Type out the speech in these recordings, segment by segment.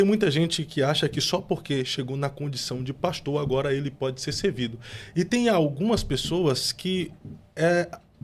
Tem muita gente que acha que só porque chegou na condição de pastor, agora ele pode ser servido. E tem algumas pessoas que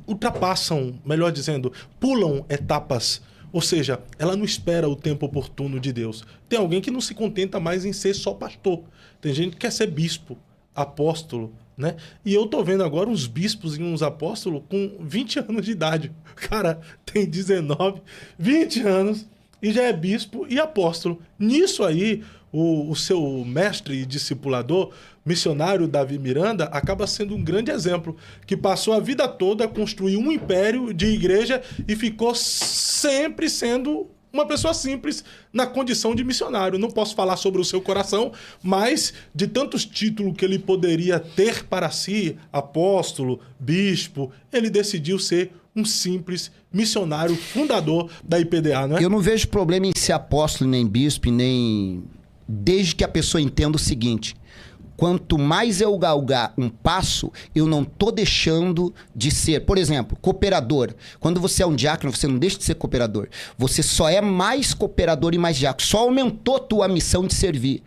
ultrapassam, melhor dizendo, pulam etapas. Ou seja, ela não espera o tempo oportuno de Deus. Tem alguém que não se contenta mais em ser só pastor. Tem gente que quer ser bispo, apóstolo, né? E eu tô vendo agora uns bispos e uns apóstolos com 20 anos de idade. O cara tem 19, 20 anos e já é bispo e apóstolo. Nisso aí, o seu mestre e discipulador, missionário Davi Miranda, acaba sendo um grande exemplo, que passou a vida toda a construir um império de igreja e ficou sempre sendo uma pessoa simples na condição de missionário. Não posso falar sobre o seu coração, mas de tantos títulos que ele poderia ter para si, apóstolo, bispo, ele decidiu ser um simples missionário, fundador da IPDA, não é? Eu não vejo problema em ser apóstolo, nem bispo, nem... Desde que a pessoa entenda o seguinte: quanto mais eu galgar um passo, eu não tô deixando de ser. Por exemplo, cooperador. Quando você é um diácono, você não deixa de ser cooperador. Você só é mais cooperador e mais diácono. Só aumentou tua missão de servir.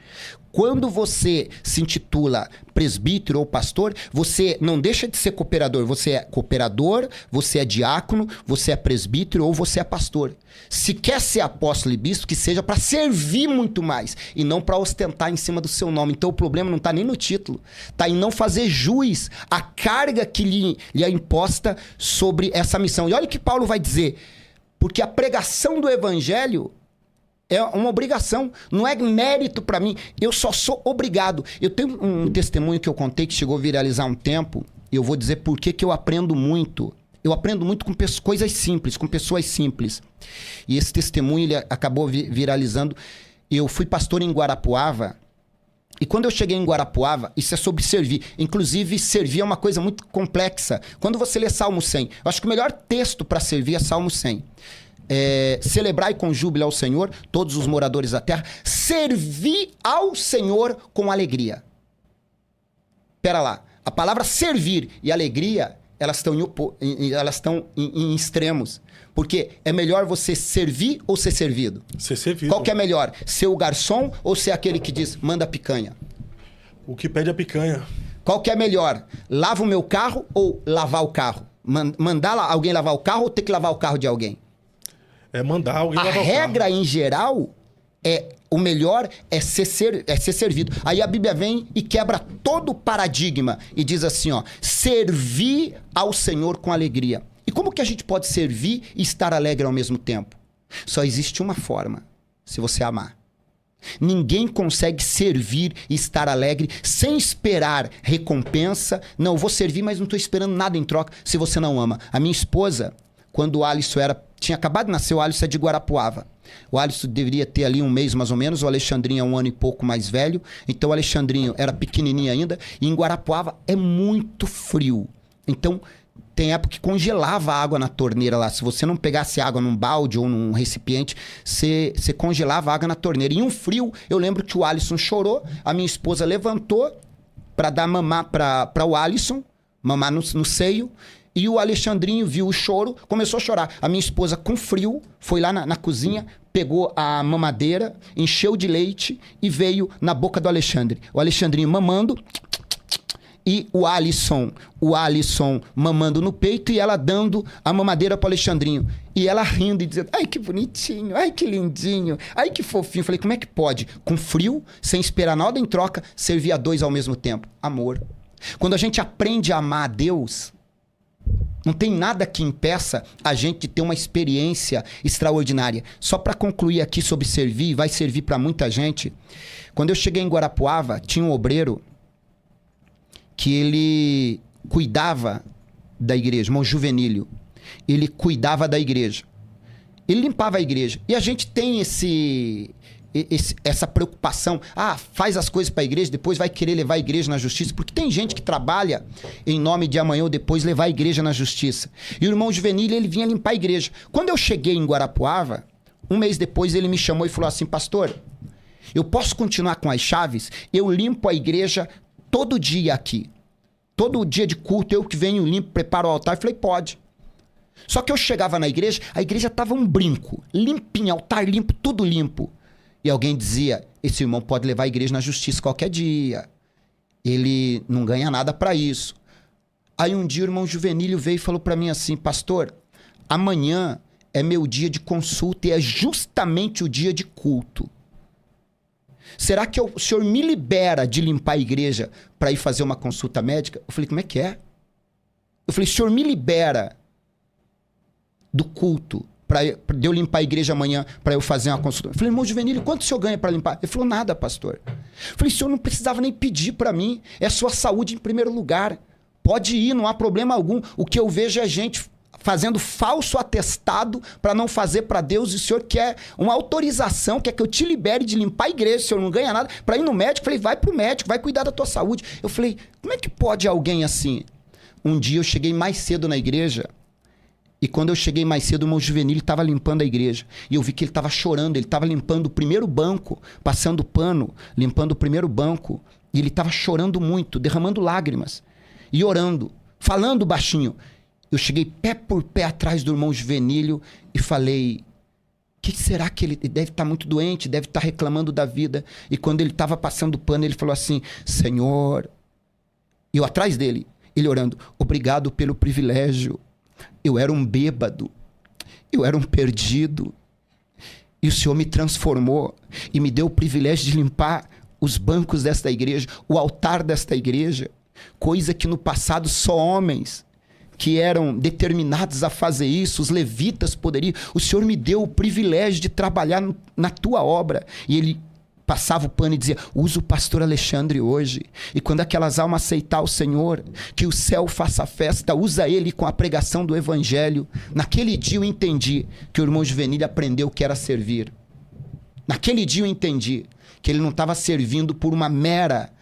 Quando você se intitula presbítero ou pastor, você não deixa de ser cooperador. Você é cooperador, você é diácono, você é presbítero ou você é pastor. Se quer ser apóstolo e bispo, que seja para servir muito mais e não para ostentar em cima do seu nome. Então o problema não está nem no título, está em não fazer jus à carga que lhe é imposta sobre essa missão. E olha o que Paulo vai dizer, porque a pregação do evangelho é uma obrigação, não é mérito para mim, eu só sou obrigado. Eu tenho um testemunho que eu contei que chegou a viralizar um tempo, e eu vou dizer por que eu aprendo muito. Eu aprendo muito com coisas simples, com pessoas simples. E esse testemunho ele acabou viralizando. Eu fui pastor em Guarapuava, e quando eu cheguei em Guarapuava, isso é sobre servir. Inclusive, servir é uma coisa muito complexa. Quando você lê Salmo 100, eu acho que o melhor texto para servir é Salmo 100. Celebrai com júbilo ao Senhor, todos os moradores da terra, servir ao Senhor com alegria. Pera lá, a palavra servir e alegria, elas estão em extremos. Porque é melhor você servir ou ser servido? Ser servido. Qual que é melhor? Ser o garçom ou ser aquele que diz, manda picanha? O que pede a picanha. Qual que é melhor? Lava o meu carro ou lavar o carro? Mandar alguém lavar o carro ou ter que lavar o carro de alguém? É mandar alguém lavar o carro. A regra, em geral, o melhor é ser servido. Aí a Bíblia vem e quebra todo o paradigma e diz assim, ó, servir ao Senhor com alegria. E como que a gente pode servir e estar alegre ao mesmo tempo? Só existe uma forma, se você amar. Ninguém consegue servir e estar alegre sem esperar recompensa. Não, eu vou servir, mas não estou esperando nada em troca se você não ama. A minha esposa, quando o Alisson tinha acabado de nascer, o Alisson é de Guarapuava. O Alisson deveria ter ali um mês mais ou menos, o Alexandrinho é um ano e pouco mais velho. Então o Alexandrinho era pequenininho ainda. E em Guarapuava é muito frio. Então tem época que congelava a água na torneira lá. Se você não pegasse água num balde ou num recipiente, você congelava a água na torneira. E um frio, eu lembro que o Alisson chorou, a minha esposa levantou para dar mamar para o Alisson, mamar no seio. E o Alexandrinho viu o choro, começou a chorar. A minha esposa, com frio, foi lá na cozinha, pegou a mamadeira, encheu de leite e veio na boca do Alexandre. O Alexandrinho mamando e o Alisson mamando no peito e ela dando a mamadeira pro Alexandrinho. E ela rindo e dizendo, ai que bonitinho, ai que lindinho, ai que fofinho. Falei, como é que pode? Com frio, sem esperar nada em troca, servir a dois ao mesmo tempo. Amor. Quando a gente aprende a amar a Deus, não tem nada que impeça a gente de ter uma experiência extraordinária. Só para concluir aqui sobre servir, vai servir para muita gente. Quando eu cheguei em Guarapuava, tinha um obreiro que ele cuidava da igreja, irmão Juvenílio. Ele cuidava da igreja. Ele limpava a igreja. E a gente tem essa preocupação. Ah, faz as coisas para a igreja, depois vai querer levar a igreja na justiça. Porque tem gente que trabalha em nome de amanhã ou depois levar a igreja na justiça. E o irmão Juvenílio, ele vinha limpar a igreja. Quando eu cheguei em Guarapuava, um mês depois ele me chamou e falou assim, pastor, eu posso continuar com as chaves? Eu limpo a igreja todo dia aqui. Todo dia de culto, eu que venho, limpo, preparo o altar. Eu falei, pode. Só que eu chegava na igreja, a igreja tava um brinco. Limpinho, altar limpo, tudo limpo. E alguém dizia, esse irmão pode levar a igreja na justiça qualquer dia. Ele não ganha nada para isso. Aí um dia o irmão Juvenílio veio e falou para mim assim, pastor, amanhã é meu dia de consulta e é justamente o dia de culto. Será que o senhor me libera de limpar a igreja para ir fazer uma consulta médica? Eu falei, como é que é? Eu falei, o senhor me libera do culto para eu limpar a igreja amanhã para eu fazer uma consulta? Eu falei, irmão Juvenílio, quanto o senhor ganha para limpar? Ele falou, nada, pastor. Eu falei, o senhor não precisava nem pedir para mim. É a sua saúde em primeiro lugar. Pode ir, não há problema algum. O que eu vejo é gente fazendo falso atestado para não fazer para Deus. E o senhor quer uma autorização, quer que eu te libere de limpar a igreja, o senhor não ganha nada, para ir no médico. Eu falei, vai pro médico, vai cuidar da tua saúde. Eu falei, como é que pode alguém assim? Um dia eu cheguei mais cedo na igreja, e quando eu cheguei mais cedo, o irmão Juvenílio estava limpando a igreja. E eu vi que ele estava chorando, ele estava limpando o primeiro banco, passando pano, limpando o primeiro banco. E ele estava chorando muito, derramando lágrimas. E orando, falando baixinho. Eu cheguei pé por pé atrás do irmão Juvenílio e falei, o que será que ele deve estar muito doente, deve estar reclamando da vida. E quando ele estava passando pano, ele falou assim, Senhor, e eu atrás dele, ele orando, obrigado pelo privilégio. Eu era um bêbado, eu era um perdido, e o Senhor me transformou e me deu o privilégio de limpar os bancos desta igreja, o altar desta igreja, coisa que no passado só homens que eram determinados a fazer isso, os levitas poderiam. O Senhor me deu o privilégio de trabalhar na tua obra. E ele passava o pano e dizia, usa o pastor Alexandre hoje. E quando aquelas almas aceitar o Senhor, que o céu faça festa, usa ele com a pregação do evangelho. Naquele dia eu entendi que o irmão Juvenílio aprendeu o que era servir. Naquele dia eu entendi que ele não estava servindo por uma mera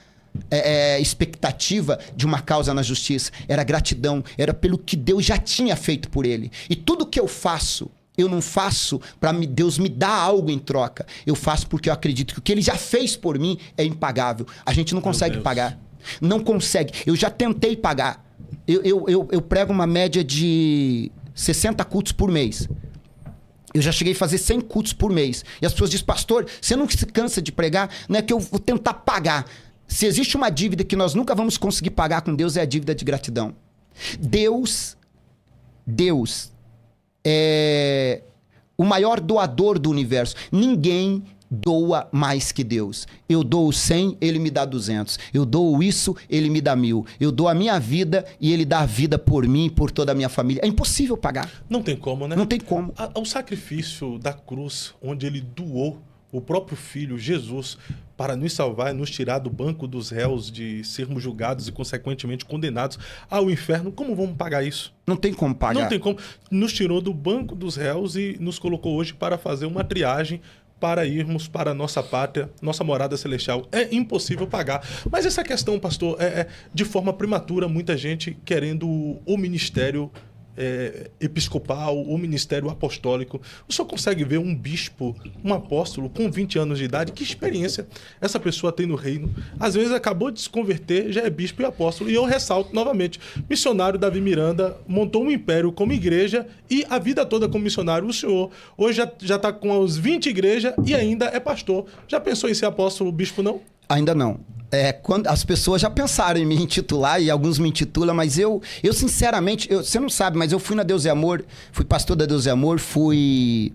expectativa de uma causa na justiça. Era gratidão, era pelo que Deus já tinha feito por ele. E tudo que eu faço, eu não faço para Deus me dar algo em troca. Eu faço porque eu acredito que o que ele já fez por mim é impagável. A gente não consegue pagar. Não consegue. Eu já tentei pagar. Eu prego uma média de 60 cultos por mês. Eu já cheguei a fazer 100 cultos por mês. E as pessoas dizem, pastor, você não se cansa de pregar? Não é que eu vou tentar pagar. Se existe uma dívida que nós nunca vamos conseguir pagar com Deus, é a dívida de gratidão. Deus é o maior doador do universo. Ninguém doa mais que Deus. Eu dou 100, ele me dá 200. Eu dou isso, ele me dá 1000. Eu dou a minha vida e ele dá a vida por mim e por toda a minha família. É impossível pagar. Não tem como, né? Não tem como. O sacrifício da cruz, onde ele doou o próprio Filho, Jesus, para nos salvar e nos tirar do banco dos réus de sermos julgados e, consequentemente, condenados ao inferno. Como vamos pagar isso? Não tem como pagar. Não tem como. Nos tirou do banco dos réus e nos colocou hoje para fazer uma triagem para irmos para a nossa pátria, nossa morada celestial. É impossível pagar. Mas essa questão, pastor, de forma prematura, muita gente querendo o ministério episcopal, o ministério apostólico. O senhor consegue ver um bispo, um apóstolo com 20 anos de idade? Que experiência essa pessoa tem no reino? Às vezes acabou de se converter, já é bispo e apóstolo. E eu ressalto novamente, missionário Davi Miranda montou um império como igreja e a vida toda como missionário. O senhor hoje já está com as 20 igrejas e ainda é pastor. Já pensou em ser apóstolo, bispo, não? Ainda não. Quando as pessoas já pensaram em me intitular, e alguns me intitulam, mas eu sinceramente, você não sabe, mas eu fui na Deus e Amor, fui pastor da Deus e Amor, fui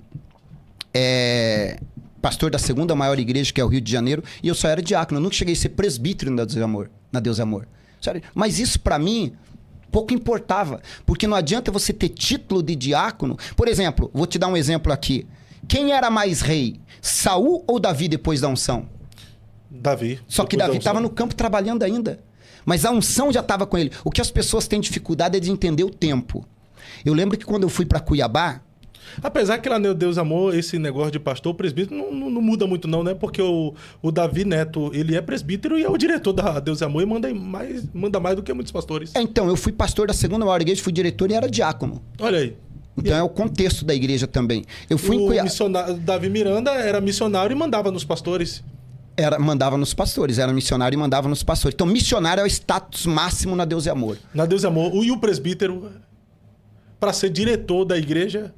pastor da segunda maior igreja, que é o Rio de Janeiro, e eu só era diácono, eu nunca cheguei a ser presbítero na Deus e Amor. Sério? Mas isso pra mim pouco importava, porque não adianta você ter título de diácono. Por exemplo, vou te dar um exemplo aqui. Quem era mais rei, Saul ou Davi depois da unção? Davi. Só que Davi estava no campo trabalhando ainda. Mas a unção já estava com ele. O que as pessoas têm dificuldade é de entender o tempo. Eu lembro que quando eu fui para Cuiabá... Apesar que lá no Deus Amor, esse negócio de pastor, presbítero, não muda muito não, né? Porque o Davi Neto, ele é presbítero e é o diretor da Deus Amor e manda mais do que muitos pastores. Então, eu fui pastor da segunda maior igreja, fui diretor e era diácono. Olha aí. Então é o contexto da igreja também. Eu fui em Cuiabá... Davi Miranda era missionário e mandava nos pastores. Mandava nos pastores, era missionário e mandava nos pastores. Então, missionário é o status máximo na Deus e Amor. Na Deus e Amor. E o presbítero, para ser diretor da igreja,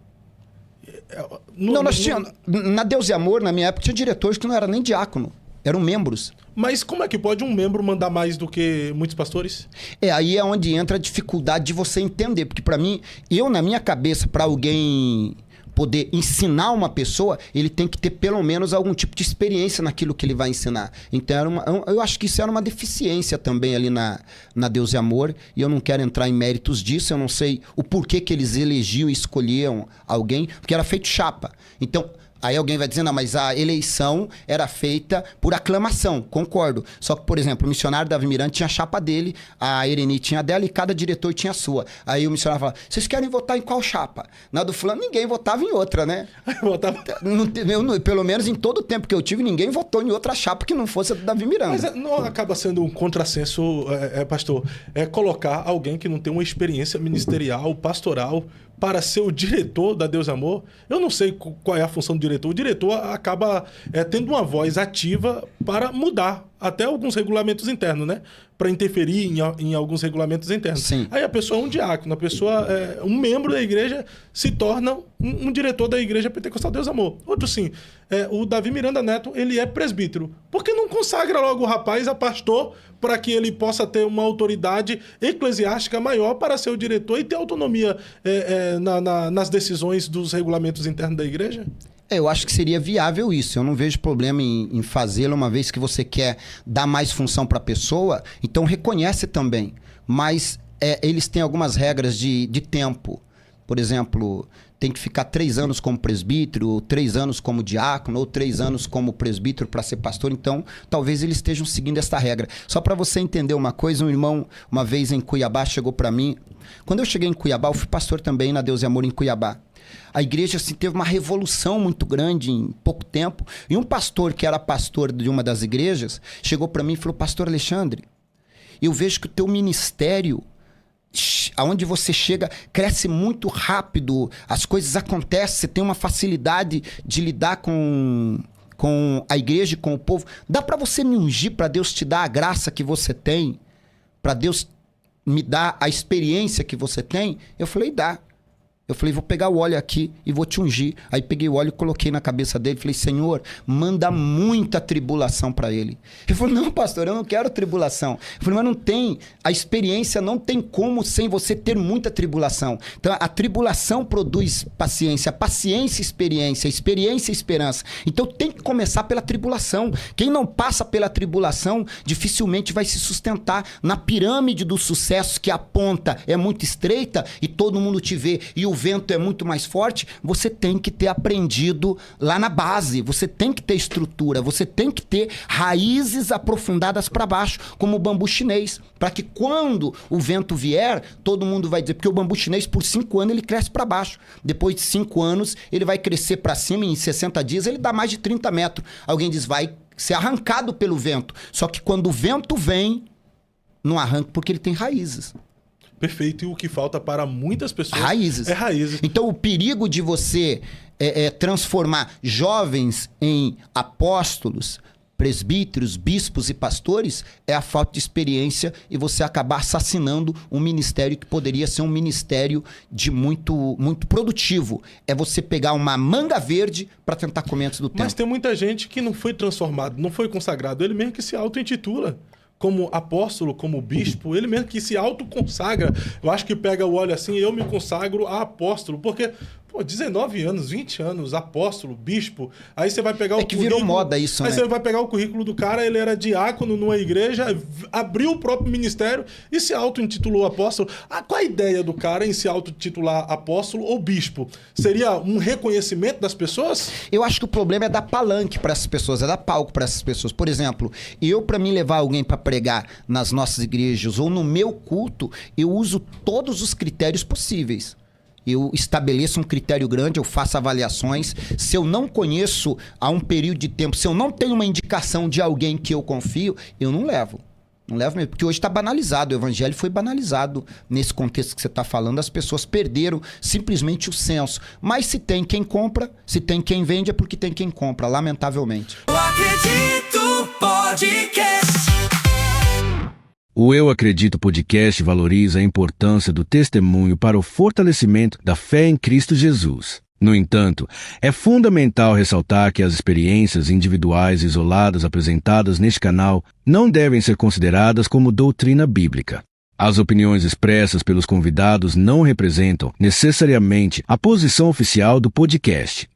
Não, nós tínhamos... Na Deus e Amor, na minha época, tinha diretores que não eram nem diácono. Eram membros. Mas como é que pode um membro mandar mais do que muitos pastores? Aí é onde entra a dificuldade de você entender. Porque para mim, na minha cabeça, para alguém poder ensinar uma pessoa, ele tem que ter pelo menos algum tipo de experiência naquilo que ele vai ensinar. Então, eu acho que isso era uma deficiência também ali na Deus e Amor. E eu não quero entrar em méritos disso. Eu não sei o porquê que eles elegiam e escolhiam alguém. Porque era feito chapa. Então... Aí alguém vai dizer, não, mas a eleição era feita por aclamação, concordo. Só que, por exemplo, o missionário Davi Miranda tinha a chapa dele, a Ereni tinha a dela e cada diretor tinha a sua. Aí o missionário falava, vocês querem votar em qual chapa? Na do fulano, ninguém votava em outra, né? Pelo menos em todo o tempo que eu tive, ninguém votou em outra chapa que não fosse a do Davi Miranda. Mas não acaba sendo um contrassenso, pastor, colocar alguém que não tem uma experiência ministerial, pastoral, para ser o diretor da Deus Amor? Eu não sei qual é a função do diretor. O diretor acaba tendo uma voz ativa para mudar até alguns regulamentos internos, né? Para interferir em alguns regulamentos internos. Sim. Aí a pessoa é um diácono, a pessoa um membro da igreja se torna um diretor da igreja Pentecostal Deus Amor. Outro sim, o Davi Miranda Neto, ele é presbítero. Por que não consagra logo o rapaz a pastor para que ele possa ter uma autoridade eclesiástica maior para ser o diretor e ter autonomia nas decisões dos regulamentos internos da igreja? Eu acho que seria viável isso. Eu não vejo problema em fazê-lo, uma vez que você quer dar mais função para a pessoa. Então reconhece também. Mas eles têm algumas regras de tempo. Por exemplo, tem que ficar 3 anos como presbítero, ou 3 anos como diácono, ou 3 anos como presbítero para ser pastor. Então, talvez eles estejam seguindo essa regra. Só para você entender uma coisa, um irmão, uma vez em Cuiabá, chegou para mim. Quando eu cheguei em Cuiabá, eu fui pastor também na Deus e Amor em Cuiabá. A igreja assim, teve uma revolução muito grande em pouco tempo. E um pastor que era pastor de uma das igrejas chegou para mim e falou, pastor Alexandre, eu vejo que o teu ministério, aonde você chega, cresce muito rápido, as coisas acontecem, você tem uma facilidade de lidar com a igreja e com o povo. Dá para você me ungir, para Deus te dar a graça que você tem? Para Deus me dar a experiência que você tem? Eu falei, dá. Eu falei, vou pegar o óleo aqui e vou te ungir. Aí peguei o óleo e coloquei na cabeça dele. Falei, Senhor, manda muita tribulação para ele. Ele falou, não, pastor, eu não quero tribulação. Eu falei, mas não tem. A experiência não tem como sem você ter muita tribulação. Então, a tribulação produz paciência. A paciência, experiência. A experiência, esperança. Então, tem que começar pela tribulação. Quem não passa pela tribulação, dificilmente vai se sustentar. Na pirâmide do sucesso, que a ponta é muito estreita e todo mundo te vê e o vento é muito mais forte, você tem que ter aprendido lá na base, você tem que ter estrutura, você tem que ter raízes aprofundadas para baixo, como o bambu chinês, para que quando o vento vier, todo mundo vai dizer, porque o bambu chinês por 5 anos ele cresce para baixo, depois de 5 anos ele vai crescer para cima, em 60 dias ele dá mais de 30 metros, alguém diz, vai ser arrancado pelo vento, só que quando o vento vem, não arranca porque ele tem raízes. Perfeito. E o que falta para muitas pessoas raízes. É raízes. Então, o perigo de você transformar jovens em apóstolos, presbíteros, bispos e pastores é a falta de experiência e você acabar assassinando um ministério que poderia ser um ministério de muito, muito produtivo. É você pegar uma manga verde para tentar comer antes do tempo. Mas tem muita gente que não foi transformado, não foi consagrado. Ele mesmo que se auto-intitula como apóstolo, como bispo, ele mesmo que se autoconsagra. Eu acho que pega o óleo assim, eu me consagro a apóstolo, porque 19 anos, 20 anos, apóstolo, bispo, aí você vai pegar o currículo... virou moda isso, aí né? Você vai pegar o currículo do cara, ele era diácono numa igreja, abriu o próprio ministério e se auto-intitulou apóstolo. Qual a ideia do cara em se auto-titular apóstolo ou bispo? Seria um reconhecimento das pessoas? Eu acho que o problema é dar palanque para essas pessoas, é dar palco para essas pessoas. Por exemplo, para mim levar alguém para pregar nas nossas igrejas ou no meu culto, eu uso todos os critérios possíveis. Eu estabeleço um critério grande, eu faço avaliações. Se eu não conheço há um período de tempo, se eu não tenho uma indicação de alguém que eu confio, eu não levo. Não levo mesmo, porque hoje está banalizado. O evangelho foi banalizado nesse contexto que você está falando. As pessoas perderam simplesmente o senso. Mas se tem quem compra, se tem quem vende, é porque tem quem compra, lamentavelmente. Eu Acredito Podcast. O Eu Acredito Podcast valoriza a importância do testemunho para o fortalecimento da fé em Cristo Jesus. No entanto, é fundamental ressaltar que as experiências individuais isoladas apresentadas neste canal não devem ser consideradas como doutrina bíblica. As opiniões expressas pelos convidados não representam necessariamente a posição oficial do podcast.